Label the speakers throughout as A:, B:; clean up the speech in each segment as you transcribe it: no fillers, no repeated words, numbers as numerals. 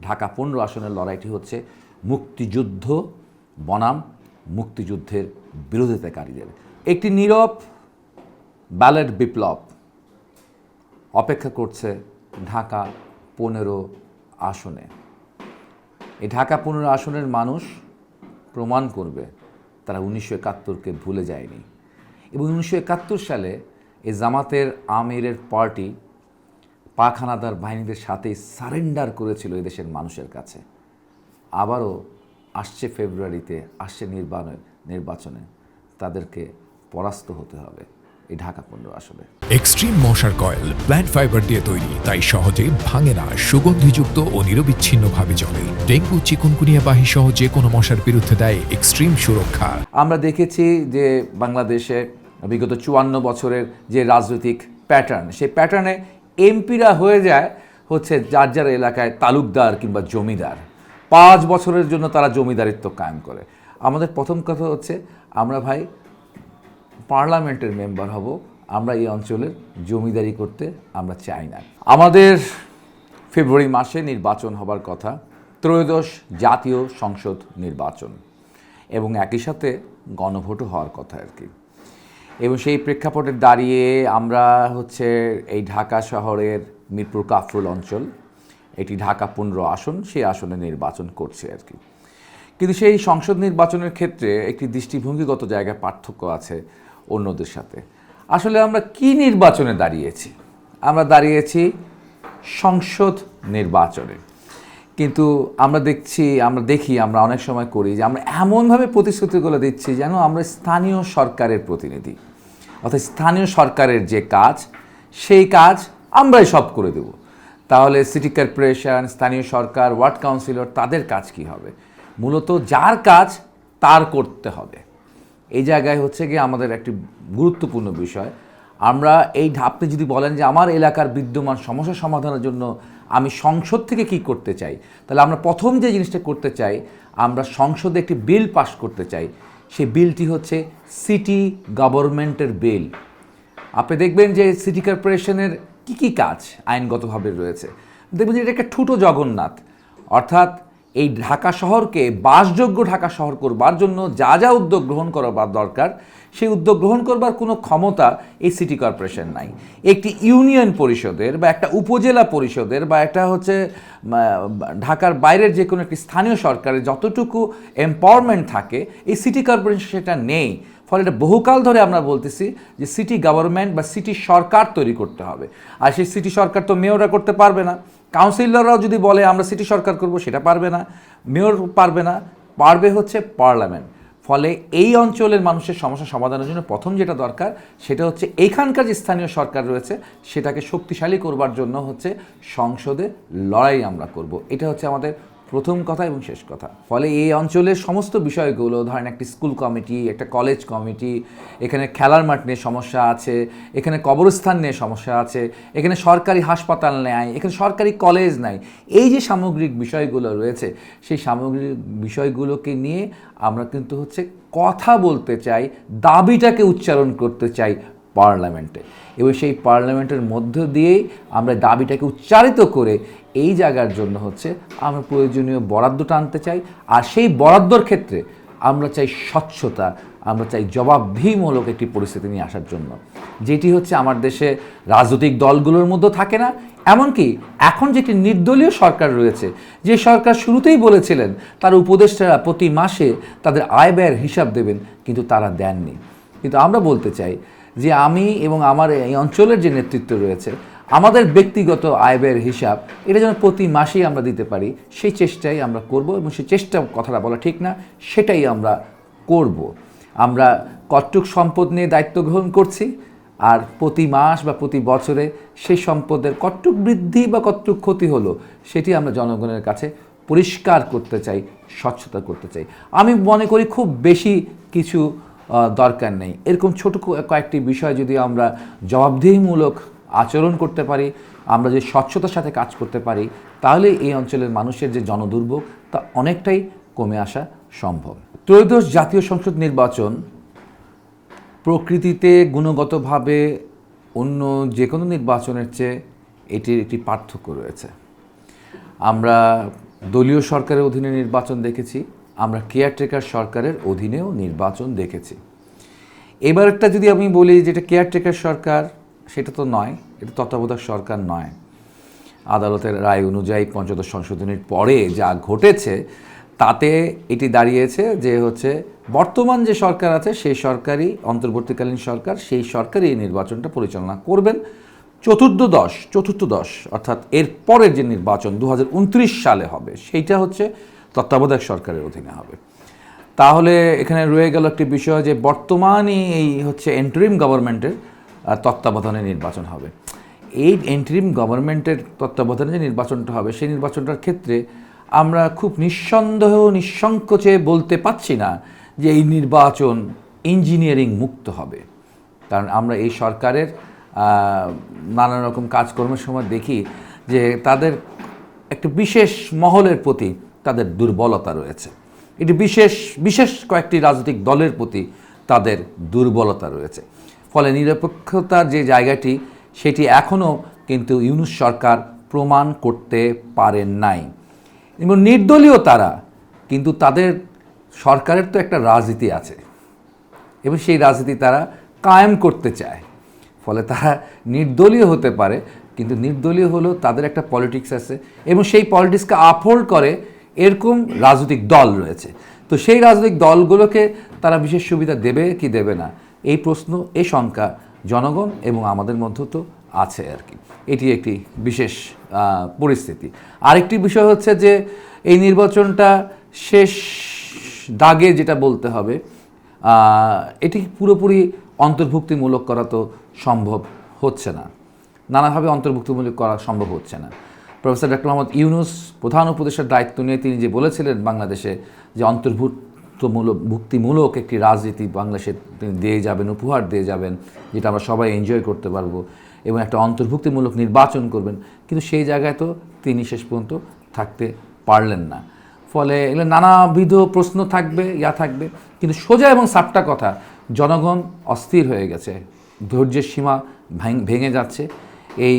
A: ঢাকা 15 আসনের লড়াইটি হচ্ছে মুক্তিযুদ্ধ বনাম মুক্তিযুদ্ধের বিরোধিতাকারীদের একটি নীরব ব্যালট বিপ্লব অপেক্ষা করছে ঢাকা 15 আসনে। এই ঢাকা 15 আসনের মানুষ প্রমাণ করবে তারা 1971কে ভুলে যায়নি এবং 1971 সালে এই জামাতের আমিরের পার্টি পাক হানাদার বাহিনীদের সাথে সারেন্ডার করেছিল এদেশের মানুষের কাছে। আবারও আসছে ফেব্রুয়ারিতে আসছে নির্বাচনে তাদেরকে পরাস্ত হতে হবে এই ঢাকা 15 আসনে।
B: এক্সট্রিম মশার কয়েল প্ল্যান্ট ফাইবার দিয়ে তৈরি, তাই সহজে ভাঙে না, সুগন্ধিযুক্ত ও নিরবিচ্ছিন্নভাবে চলে। ডেঙ্গু চিকুনগুনিয়া বাহি সহ যে কোনো মশার বিরুদ্ধে দেয় এক্সট্রিম সুরক্ষা।
A: আমরা দেখেছি যে বাংলাদেশে বিগত 54 বছরের যে রাজনৈতিক প্যাটার্ন, সেই প্যাটার্নে এমপিরা হয়ে যায় হচ্ছে যার যার এলাকায় তালুকদার কিংবা জমিদার। 5 বছরের জন্য তারা জমিদারিত্ব কায়েম করে। আমাদের প্রথম কথা হচ্ছে আমরা ভাই পার্লামেন্টের মেম্বার হব, আমরা এই অঞ্চলের জমিদারি করতে আমরা চাই না। আমাদের ফেব্রুয়ারি মাসে নির্বাচন হবার কথা, ত্রয়োদশ জাতীয় সংসদ নির্বাচন, এবং একই সাথে গণভোটও হওয়ার কথা আর কি। এবং সেই প্রেক্ষাপটে দাঁড়িয়ে আমরা হচ্ছে এই ঢাকা শহরের মিরপুর কাফরুল অঞ্চল, এটি ঢাকা 15 আসন, সেই আসনে নির্বাচন করছে আর কি। কিন্তু সেই সংসদ নির্বাচনের ক্ষেত্রে একটি দৃষ্টিভঙ্গিগত জায়গায় পার্থক্য আছে অন্যদের সাথে। আসলে আমরা কি নির্বাচনে দাঁড়িয়েছি? আমরা দাঁড়িয়েছি সংসদ নির্বাচনে। কিন্তু আমরা দেখি আমরা অনেক সময় করি যে আমরা এমনভাবে প্রতিশ্রুতিগুলো দিচ্ছি যেন আমরা স্থানীয় সরকারের প্রতিনিধি, অর্থাৎ স্থানীয় সরকারের যে কাজ সেই কাজ আমরাই সব করে দেব। তাহলে সিটি কর্পোরেশন, স্থানীয় সরকার, ওয়ার্ড কাউন্সিলর, তাদের কাজ কি হবে? মূলত যার কাজ তার করতে হবে। এই জায়গায় হচ্ছে গিয়ে আমাদের একটি গুরুত্বপূর্ণ বিষয়। আমরা আপনি যদি বলেন যে আমার এলাকার বিদ্যমান সমস্যা সমাধানের জন্য আমি সংসদ থেকে কি করতে চাই, তাহলে আমরা প্রথম যে জিনিসটা করতে চাই, আমরা সংসদে একটি বিল পাস করতে চাই। সেই বিলটি হচ্ছে সিটি গভর্নমেন্টের বিল। আপনি দেখবেন যে সিটি কর্পোরেশনের কী কাজ আইনগতভাবে রয়েছে, দেখবেন যে এটা একটা ঠুটো জগন্নাথ। অর্থাৎ এই ঢাকা শহরকে বাসযোগ্য ঢাকা শহর করবার জন্য যা যা উদ্যোগ গ্রহণ করবার দরকার, সেই উদ্যোগ গ্রহণ করবার কোনো ক্ষমতা এই সিটি কর্পোরেশন নাই। একটি ইউনিয়ন পরিষদের বা একটা উপজেলা পরিষদের বা একটা হচ্ছে ঢাকার বাইরের যে কোনো একটি স্থানীয় সরকারের যতটুকু এম্পাওয়ারমেন্ট থাকে, এই সিটি কর্পোরেশন সেটা নেই। ফলে এটা বহুকাল ধরে আমরা বলতেছি যে সিটি গভর্নমেন্ট বা সিটি সরকার তৈরি করতে হবে। আর সেই সিটি সরকার তো মেয়ররা করতে পারবে না, কাউন্সিলররাও যদি বলে আমরা সিটি সরকার করব সেটা পারবে না, মেয়র পারবে না, পারবে হচ্ছে পার্লামেন্ট। ফলে এই অঞ্চলের মানুষের সমস্যা সমাধানের জন্য প্রথম যেটা দরকার সেটা হচ্ছে এইখানকার যে স্থানীয় সরকার রয়েছে সেটাকে শক্তিশালী করবার জন্য হচ্ছে সংসদে লড়াই আমরা করব। এটা হচ্ছে আমাদের প্রথম কথা এবং শেষ কথা। ফলে এই অঞ্চলের সমস্ত বিষয়গুলো, ধরেন একটি স্কুল কমিটি, একটা কলেজ কমিটি, এখানে খেলার মাঠ নিয়ে সমস্যা আছে, এখানে কবরস্থান নিয়ে সমস্যা আছে, এখানে সরকারি হাসপাতাল নেই, এখানে সরকারি কলেজ নাই, এই যে সামগ্রিক বিষয়গুলো রয়েছে সেই সামগ্রিক বিষয়গুলোকে নিয়ে আমরা কিন্তু হচ্ছে কথা বলতে চাই, দাবিটাকে উচ্চারণ করতে চাই পার্লামেন্টে, এবং সেই পার্লামেন্টের মধ্য দিয়েই আমরা দাবিটাকে উচ্চারিত করে এই জায়গার জন্য হচ্ছে আমরা প্রয়োজনীয় বরাদ্দটা আনতে চাই। আর সেই বরাদ্দর ক্ষেত্রে আমরা চাই স্বচ্ছতা, আমরা চাই জবাবদিহিমূলক একটি পরিস্থিতি নিয়ে আসার জন্য, যেটি হচ্ছে আমার দেশে রাজনৈতিক দলগুলোর মধ্যে থাকে না। এমনকি এখন যেটি নির্দলীয় সরকার রয়েছে, যে সরকার শুরুতেই বলেছিলেন তার উপদেষ্টারা প্রতি মাসে তাদের আয় ব্যয়ের হিসাব দেবেন, কিন্তু তারা দেননি। কিন্তু আমরা বলতে চাই যে আমি এবং আমার এই অঞ্চলের যে নেতৃত্ব রয়েছে, আমাদের ব্যক্তিগত আয় ব্যয়ের হিসাব এটা যেন প্রতি মাসেই আমরা দিতে পারি, সেই চেষ্টাই আমরা করব। এবং সেই চেষ্টা কথাটা বলা ঠিক না, সেটাই আমরা করব। আমরা কতটুক সম্পদ নিয়ে দায়িত্ব গ্রহণ করছি, আর প্রতি মাস বা প্রতি বছরে সেই সম্পদের কতটুক বৃদ্ধি বা কতটুক ক্ষতি হলো সেটি আমরা জনগণের কাছে পরিষ্কার করতে চাই, স্বচ্ছতা করতে চাই। আমি মনে করি খুব বেশি কিছু দরকার নেই। এরকম ছোট কয়েকটি বিষয় যদি আমরা জবাবদিহিমূলক আচরণ করতে পারি, আমরা যে স্বচ্ছতার সাথে কাজ করতে পারি, তাহলে এই অঞ্চলের মানুষের যে জনদুর্ভোগ তা অনেকটাই কমে আসা সম্ভব। ত্রয়োদশ জাতীয় সংসদ নির্বাচন প্রকৃতিতে গুণগতভাবে অন্য যে কোনো নির্বাচনের চেয়ে এটির একটি পার্থক্য রয়েছে। আমরা দলীয় সরকারের অধীনে নির্বাচন দেখেছি, আমরা কেয়ারটেকার সরকারের অধীনেও নির্বাচন দেখেছি। এবার একটা যদি আমি বলি যেটা কেয়ারটেকার সরকার, সেটা তো নয়, এটা তত্ত্বাবধায়ক সরকার নয়। আদালতের রায় অনুযায়ী পঞ্চদশ সংশোধনীর পরে যা ঘটেছে তাতে এটি দাঁড়িয়েছে যে হচ্ছে বর্তমান যে সরকার আছে সেই সরকারই, অন্তর্বর্তীকালীন সরকার, সেই সরকারই এই নির্বাচনটা পরিচালনা করবেন। চতুর্থদশ অর্থাৎ এর পরের যে নির্বাচন 2029 সালে হবে সেইটা হচ্ছে তত্ত্বাবধায়ক সরকারের অধীনে হবে। তাহলে এখানে রয়ে গেল একটি বিষয় যে বর্তমানই এই হচ্ছে এন্টারিম গভর্নমেন্টের তত্ত্বাবধানে নির্বাচন হবে। এই এন্টারিম গভর্নমেন্টের তত্ত্বাবধানে যে নির্বাচনটা হবে সেই নির্বাচনটার ক্ষেত্রে আমরা খুব নিঃসন্দেহ নিঃসংকোচে বলতে পারছি না যে এই নির্বাচন ইঞ্জিনিয়ারিং মুক্ত হবে। কারণ আমরা এই সরকারের নানা রকম কাজকর্মের সময় দেখি যে তাদের একটা বিশেষ মহলের প্রতি তাদের দুর্বলতা রয়েছে, এটি বিশেষ কয়েকটি রাজনৈতিক দলের প্রতি তাদের দুর্বলতা রয়েছে। ফলে নিরপেক্ষতার যে জায়গাটি সেটি এখনও কিন্তু ইউনূস সরকার প্রমাণ করতে পারেন নাই। এবং নির্দলীয় তারা, কিন্তু তাদের সরকারের তো একটা রাজনীতি আছে এবং সেই রাজনীতি তারা কায়েম করতে চায়। ফলে তারা নির্দলীয় হতে পারে, কিন্তু নির্দলীয় হলেও তাদের একটা পলিটিক্স আছে এবং সেই পলিটিক্সকে আপহোল্ড করে এরকম রাজনৈতিক দল রয়েছে। তো সেই রাজনৈতিক দলগুলোকে তারা বিশেষ সুবিধা দেবে কি দেবে না, এই প্রশ্ন, এই শঙ্কা জনগণ এবং আমাদের মধ্যে তো আছে আর কি। এটি একটি বিশেষ পরিস্থিতি। আরেকটি বিষয় হচ্ছে যে এই নির্বাচনটা শেষ দাগে যেটা বলতে হবে, এটি পুরোপুরি অন্তর্ভুক্তিমূলক করা তো সম্ভব হচ্ছে না, নানাভাবে অন্তর্ভুক্তিমূলক করা সম্ভব হচ্ছে না। প্রফেসর ডক্টর মোহাম্মদ ইউনূস প্রধান উপদেষ্টার দায়িত্ব নিয়ে তিনি যে বলেছিলেন বাংলাদেশে যে ভুক্তিমূলক একটি রাজনীতি বাংলাদেশে তিনি দিয়ে যাবেন, উপহার দিয়ে যাবেন, যেটা আমরা সবাই এনজয় করতে পারবো এবং একটা অন্তর্ভুক্তিমূলক নির্বাচন করবেন, কিন্তু সেই জায়গায় তো তিনি শেষ পর্যন্ত থাকতে পারলেন না। ফলে এগুলো নানাবিধ প্রশ্ন থাকবে, থাকবে, কিন্তু সোজা এবং সাপটা কথা, জনগণ অস্থির হয়ে গেছে, ধৈর্যের সীমা ভেঙে যাচ্ছে। এই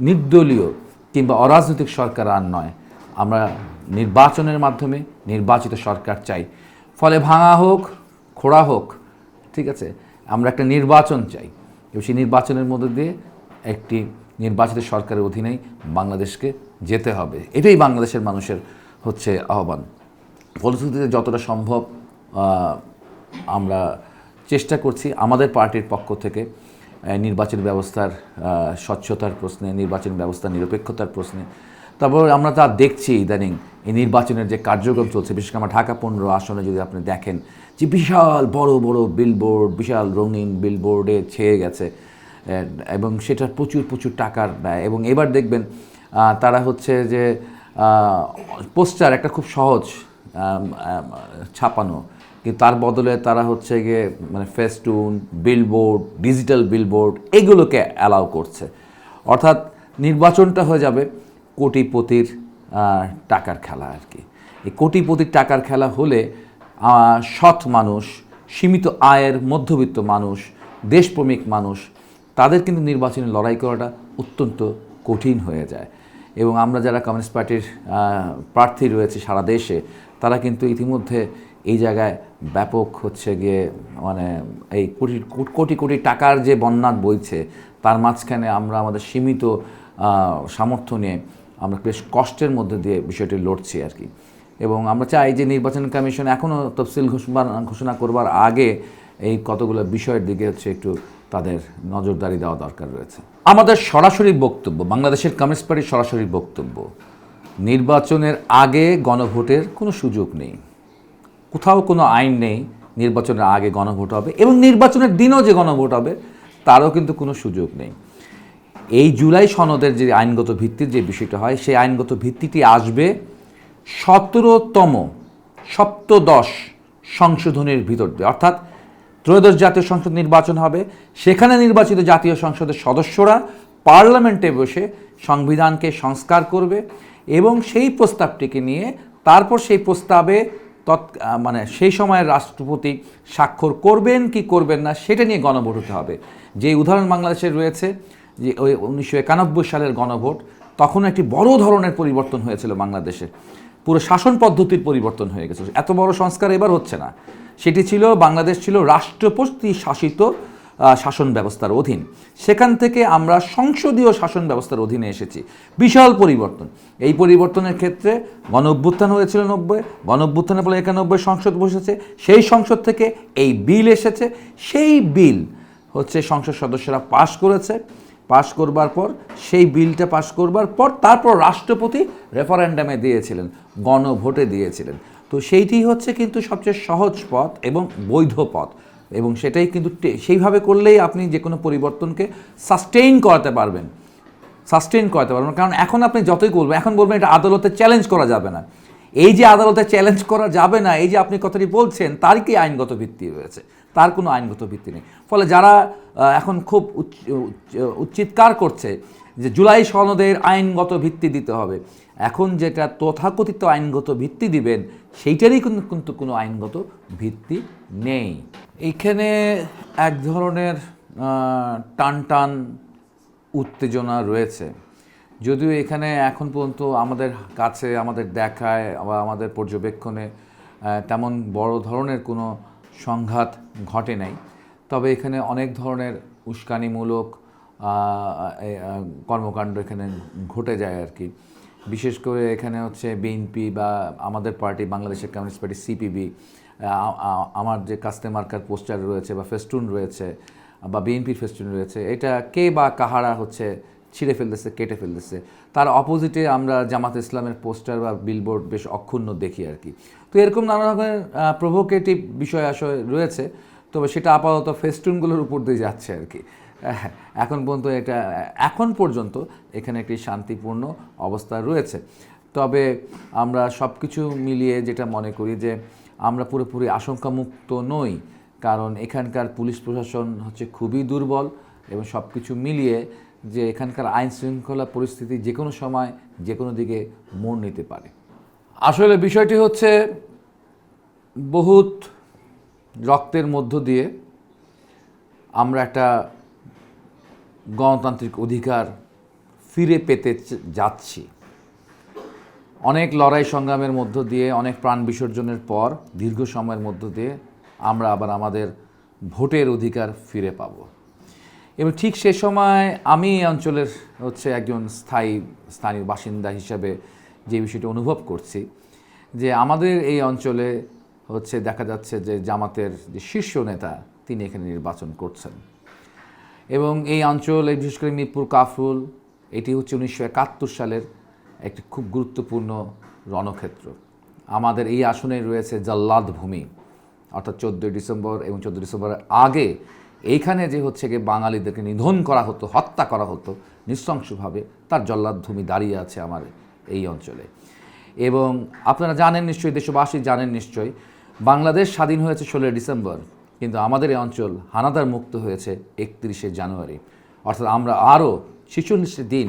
A: নির্দলীয় কিংবা অরাজনৈতিক সরকার আর নয়, আমরা নির্বাচনের মাধ্যমে নির্বাচিত সরকার চাই। ফলে ভাঙা হোক, খোঁড়া হোক, ঠিক আছে, আমরা একটা নির্বাচন চাই এবং সেই নির্বাচনের মধ্যে দিয়ে একটি নির্বাচিত সরকারের অধীনেই বাংলাদেশকে যেতে হবে। এটাই বাংলাদেশের মানুষের হচ্ছে আহ্বান। ফলশ্রুতিতে যতটা সম্ভব আমরা চেষ্টা করছি আমাদের পার্টির পক্ষ থেকে নির্বাচন ব্যবস্থার স্বচ্ছতার প্রশ্নে, নির্বাচন ব্যবস্থার নিরপেক্ষতার প্রশ্নে। তারপর আমরা তা দেখছি ইদানিং এই নির্বাচনের যে কার্যক্রম চলছে, বিশেষ করে আমার ঢাকা 15 আসনে যদি আপনি দেখেন যে বিশাল বড় বড় বিলবোর্ড, বিশাল রঙিন বিলবোর্ডে ছেয়ে গেছে এবং সেটার প্রচুর টাকার ব্যয়। এবং এবার দেখবেন তারা হচ্ছে যে পোস্টার একটা খুব সহজ ছাপানো, কিন্তু তার বদলে তারা হচ্ছে গিয়ে মানে ফেস্টুন, বিলবোর্ড, ডিজিটাল বিলবোর্ড এগুলোকে অ্যালাউ করছে। অর্থাৎ নির্বাচনটা হয়ে যাবে কোটিপতির টাকার খেলা আর কি। এই কোটিপতির টাকার খেলা হলে সৎ মানুষ, সীমিত আয়ের মধ্যবিত্ত মানুষ, দেশপ্রেমিক মানুষ, তাদের কিন্তু নির্বাচনে লড়াই করাটা অত্যন্ত কঠিন হয়ে যায়। এবং আমরা যারা কমিউনিস্ট পার্টির প্রার্থী রয়েছে সারা দেশে, তারা কিন্তু ইতিমধ্যে এই জায়গায় ব্যাপক হচ্ছে গিয়ে মানে এই কোটি কোটি টাকার যে বন্যা বইছে তার মাঝখানে আমরা আমাদের সীমিত সামর্থ্য নিয়ে আমরা বেশ কষ্টের মধ্যে দিয়ে বিষয়টি লড়ছি আর কি। এবং আমরা চাই যে নির্বাচন কমিশন এখনও তফসিল ঘোষণা করবার আগে এই কতগুলো বিষয়ের দিকে হচ্ছে একটু তাদের নজরদারি দেওয়া দরকার রয়েছে। আমাদের সরাসরি বক্তব্য, বাংলাদেশের কমিউনিস্ট পার্টির সরাসরি বক্তব্য, নির্বাচনের আগে গণভোটের কোনো সুযোগ নেই, কোথাও কোনো আইন নেই নির্বাচনের আগে গণভোট হবে এবং নির্বাচনের দিনও যে গণভোট হবে তারও কিন্তু কোনো সুযোগ নেই। এই জুলাই সনদের যে আইনগত ভিত্তির যে বিষয়টা হয়, সেই আইনগত ভিত্তিটি আসবে 17তম সপ্তদশ সংশোধনের ভিতর দিয়ে, অর্থাৎ ত্রয়োদশ জাতীয় সংসদ নির্বাচন হবে। সেখানে নির্বাচিত জাতীয় সংসদের সদস্যরা পার্লামেন্টে বসে সংবিধানকে সংস্কার করবে এবং সেই প্রস্তাবটিকে নিয়ে তারপর সেই প্রস্তাবে মানে সেই সময়ের রাষ্ট্রপতি স্বাক্ষর করবেন কি করবেন না সেটা নিয়ে গণভোট হতে হবে। যে উদাহরণ বাংলাদেশের রয়েছে যে ওই 1991 সালের গণভোট, তখন একটি বড় ধরনের পরিবর্তন হয়েছিল বাংলাদেশে, পুরো শাসন পদ্ধতির পরিবর্তন হয়ে গেছে। এত বড় সংস্কার এবার হচ্ছে না, সেটি ছিল বাংলাদেশ ছিল রাষ্ট্রপতি শাসিত শাসন ব্যবস্থার অধীন, সেখান থেকে আমরা সংসদীয় শাসন ব্যবস্থার অধীনে এসেছি। বিশাল পরিবর্তন। এই পরিবর্তনের ক্ষেত্রে গণ অভ্যুত্থান হয়েছিল 90, গণ অভ্যুত্থানের ফলে 91 সংসদ বসেছে, সেই সংসদ থেকে এই বিল এসেছে, সেই বিল হচ্ছে সংসদ সদস্যরা পাশ করেছে, পাশ করবার পর সেই বিলটা পাশ করবার পর তারপর রাষ্ট্রপতি রেফারেন্ডামে দিয়েছিলেন, গণভোটে দিয়েছিলেন। তো সেইটি হচ্ছে কিন্তু সবচেয়ে সহজ পথ এবং বৈধ পথ, এবং সেটাই কিন্তু সেইভাবে করলেই আপনি যে কোনো পরিবর্তনকে সাস্টেইন করাতে পারবেন, কারণ এখন আপনি যতই করবেন, এখন বলবেন এটা আদালতে চ্যালেঞ্জ করা যাবে না। এই যে আদালতে চ্যালেঞ্জ করা যাবে না, এই যে আপনি কথাটি বলছেন, তার কি আইনগত ভিত্তি রয়েছে? তার কোনো আইনগত ভিত্তি নেই। ফলে যারা এখন খুব উচ্চিৎকার করছে যে জুলাই সনদের আইনগত ভিত্তি দিতে হবে, এখন যেটা তথাকথিত আইনগত ভিত্তি দিবেন সেইটারই কিন্তু কোনো আইনগত ভিত্তি নেই। এইখানে এক ধরনের টান উত্তেজনা রয়েছে, যদিও এখানে এখন পর্যন্ত আমাদের কাছে, আমাদের দেখায় বা আমাদের পর্যবেক্ষণে তেমন বড় ধরনের কোনো সংঘাত ঘটে নাই। তবে এখানে অনেক ধরনের উস্কানিমূলক কর্মকাণ্ড এখানে ঘটে যায় আর কি। বিশেষ করে এখানে হচ্ছে বিএনপি বা আমাদের পার্টি, বাংলাদেশের কমিউনিস্ট পার্টি সিপিবি, আমার যে কাস্তে মার্কার পোস্টার রয়েছে বা ফেস্টুন রয়েছে বা বিএনপির ফেস্টুন রয়েছে, এটা কে বা কাহারা হচ্ছে ছিঁড়ে ফেলতেছে, কেটে ফেলতেছে। তার অপোজিটে আমরা জামাত ইসলামের পোস্টার বা বিলবোর্ড বেশ অক্ষুণ্ণ দেখি আর কি। তো এরকম নানা রকমের প্রভোকেটিভ বিষয় আসলে রয়েছে, তবে সেটা আপাতত ফেস্টুনগুলোর উপর দিয়ে যাচ্ছে আর কি। এখন পর্যন্ত এখানে একটি শান্তিপূর্ণ অবস্থা রয়েছে। তবে আমরা সব কিছু মিলিয়ে যেটা মনে করি যে আমরা পুরোপুরি আশঙ্কামুক্ত নই, কারণ এখানকার পুলিশ প্রশাসন হচ্ছে খুবই দুর্বল, এবং সব কিছু মিলিয়ে যে এখানকার আইন শৃঙ্খলা পরিস্থিতি যে কোনো সময় যে কোনো দিকে মোড় নিতে পারে। আসলে বিষয়টি হচ্ছে বহুত রক্তের মধ্য দিয়ে আমরা একটা গণতান্ত্রিক অধিকার ফিরে পেতে যাচ্ছি। অনেক লড়াই সংগ্রামের মধ্য দিয়ে, অনেক প্রাণ বিসর্জনের পর দীর্ঘ সময়ের মধ্য দিয়ে আমরা আবার আমাদের ভোটের অধিকার ফিরে পাব। এবং ঠিক সে সময় আমি এই অঞ্চলের হচ্ছে একজন স্থানীয় বাসিন্দা হিসাবে যে বিষয়টি অনুভব করছি, যে আমাদের এই অঞ্চলে হচ্ছে দেখা যাচ্ছে যে জামাতের যে শীর্ষ নেতা তিনি এখানে নির্বাচন করছেন, এবং এই অঞ্চল, বিশেষ করে মিরপুর কাফরুল, এটি হচ্ছে 1971 সালের একটি খুব গুরুত্বপূর্ণ রণক্ষেত্র। আমাদের এই আসনে রয়েছে জল্লাদ ভূমি, অর্থাৎ 14 ডিসেম্বর এবং 14 ডিসেম্বরের আগে এইখানে যে হচ্ছে গিয়ে বাঙালিদেরকে নিধন করা হতো, হত্যা করা হতো নৃশংসভাবে, তার জল্লাদ ভূমি দাঁড়িয়ে আছে আমার এই অঞ্চলে। এবং আপনারা জানেন নিশ্চয়ই, দেশবাসী জানেন নিশ্চয়ই, বাংলাদেশ স্বাধীন হয়েছে 16 ডিসেম্বর, কিন্তু আমাদের এই অঞ্চল হানাদার মুক্ত হয়েছে 31শে জানুয়ারি। অর্থাৎ আমরা আরও 46 দিন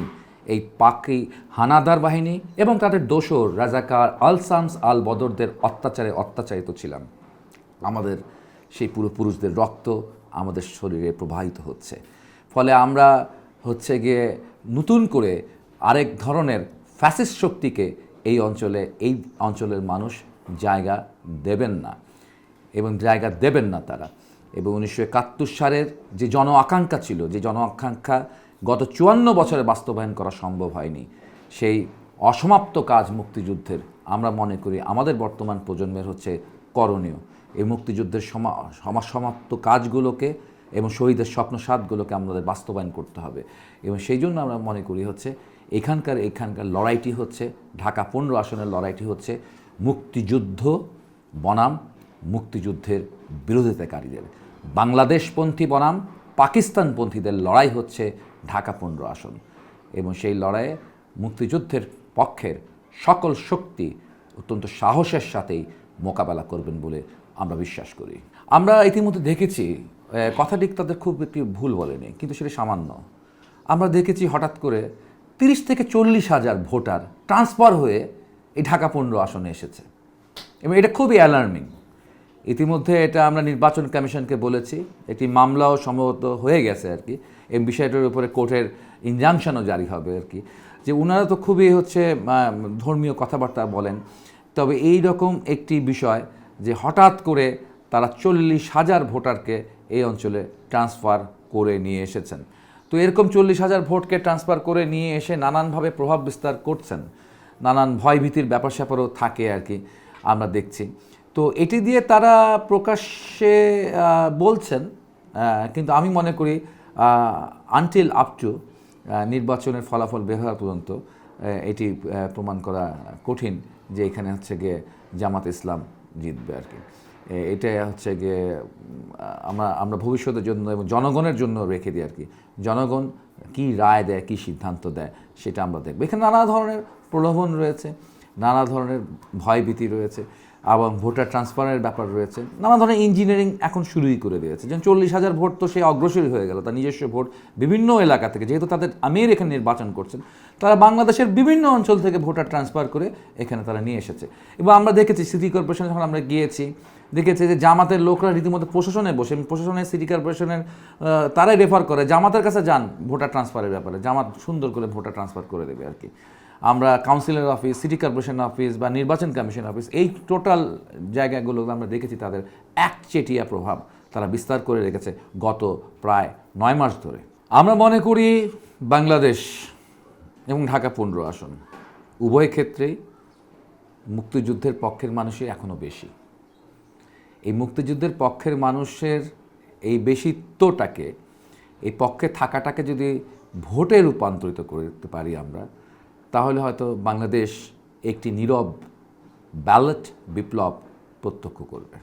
A: এই পাকি হানাদার বাহিনী এবং তাদের দোসর রাজাকার আল শামস আল বদরদের অত্যাচারে অত্যাচারিত ছিলাম। আমাদের সেই পুরুষদের রক্ত আমাদের শরীরে প্রবাহিত হচ্ছে। ফলে আমরা হচ্ছে গিয়ে নতুন করে আরেক ধরনের ফ্যাসিস্ট শক্তিকে এই অঞ্চলের মানুষ জায়গা দেবেন না, এবং জায়গা দেবেন না তারা। এবং 1971 সালের যে জন আকাঙ্ক্ষা ছিল, যে জন আকাঙ্ক্ষা গত 54 বছরে বাস্তবায়ন করা সম্ভব হয়নি, সেই অসমাপ্ত কাজ মুক্তিযুদ্ধের আমরা মনে করি আমাদের বর্তমান প্রজন্মের হচ্ছে করণীয়। এই মুক্তিযুদ্ধের সমাপ্ত কাজগুলোকে এবং শহীদের স্বপ্নসাদগুলোকে আমাদের বাস্তবায়ন করতে হবে। এবং সেই জন্য আমরা মনে করি হচ্ছে এখানকার লড়াইটি হচ্ছে, ঢাকা 15 আসনের লড়াইটি হচ্ছে মুক্তিযুদ্ধ বনাম মুক্তিযুদ্ধের বিরোধিতাকারীদের, বাংলাদেশপন্থী বনাম পাকিস্তানপন্থীদের লড়াই হচ্ছে ঢাকা 15 আসন। এবং সেই লড়াইয়ে মুক্তিযুদ্ধের পক্ষের সকল শক্তি অত্যন্ত সাহসের সাথেই মোকাবেলা করবেন বলে আমরা বিশ্বাস করি। আমরা ইতিমধ্যে দেখেছি, কথাটি তাদের খুব একটি ভুল বলেনি, কিন্তু সেটা সামান্য। আমরা দেখেছি হঠাৎ করে 30 থেকে 40 হাজার ভোটার ট্রান্সফার হয়ে এই ঢাকা 15 আসনে এসেছে, এবং এটা খুবই অ্যালার্মিং। ইতিমধ্যে এটা আমরা নির্বাচন কমিশনকে বলেছি, একটি মামলাও সম্ভবত হয়ে গেছে আর কি, এই বিষয়টার উপরে কোর্টের ইনজাংশনও জারি হবে আর কি, যে ওনারা তো খুবই হচ্ছে ধর্মীয় কথাবার্তা বলেন, তবে এই রকম একটি বিষয় যে হঠাৎ করে তারা 40,000 ভোটারকে এই অঞ্চলে ট্রান্সফার করে নিয়ে এসেছেন। তো এরকম 40,000 ভোটকে ট্রান্সফার করে নিয়ে এসে নানানভাবে প্রভাব বিস্তার করছেন, নানান ভয়ভীতির ব্যাপার স্যাপারও থাকে আর কি, আমরা দেখছি। তো এটি দিয়ে তারা প্রকাশ্যে বলছেন, কিন্তু আমি মনে করি আনটিল আপ টু নির্বাচনের ফলাফল বের হওয়া পর্যন্ত এটি প্রমাণ করা কঠিন যে এখানে হচ্ছে গিয়ে জামাত ইসলাম জিতবে আর কি। এটাই হচ্ছে গিয়ে আমরা ভবিষ্যতের জন্য এবং জনগণের জন্য রেখে দিই আর কি। জনগণ কী রায় দেয়, কী সিদ্ধান্ত দেয়, সেটা আমরা দেখব। এখানে নানা ধরনের প্রলোভন রয়েছে, নানা ধরনের ভয়ভীতি রয়েছে, এবং ভোটার ট্রান্সফারের ব্যাপার রয়েছে, নানা ধরনের ইঞ্জিনিয়ারিং এখন শুরুই করে দিয়েছে। যেমন 40,000 ভোট তো সে অগ্রসর হয়ে গেল, তার নিজস্ব ভোট বিভিন্ন এলাকা থেকে, যেহেতু তাদের আমির এখানে নির্বাচন করছেন, তারা বাংলাদেশের বিভিন্ন অঞ্চল থেকে ভোটার ট্রান্সফার করে এখানে তারা নিয়ে এসেছে। এবং আমরা দেখেছি সিটি কর্পোরেশনে যখন আমরা গিয়েছি, দেখেছি যে জামাতের লোকরা রীতিমতো প্রশাসনে বসে, প্রশাসনের সিটি কর্পোরেশনের তারাই রেফার করে জামাতের কাছে যান ভোটার ট্রান্সফারের ব্যাপারে, জামাত সুন্দর করে ভোটার ট্রান্সফার করে দেবে আর কি। আমরা councillor office, city corporation office বা নির্বাচন কমিশন অফিস, এই টোটাল জায়গাগুলো আমরা দেখেছি তাদের একচেটিয়া প্রভাব তারা বিস্তার করে রেখেছে গত প্রায় 9 মাস ধরে। আমরা মনে করি বাংলাদেশ এবং ঢাকা 15 আসন উভয় ক্ষেত্রেই মুক্তিযুদ্ধের পক্ষের মানুষই এখনও বেশি। এই মুক্তিযুদ্ধের পক্ষের মানুষের এই বেশিত্বটাকে, এই পক্ষে থাকাটাকে যদি ভোটে রূপান্তরিত করতে পারি আমরা, তাহলে হয়তো বাংলাদেশ একটি নীরব ব্যালট বিপ্লব প্রত্যক্ষ করবে।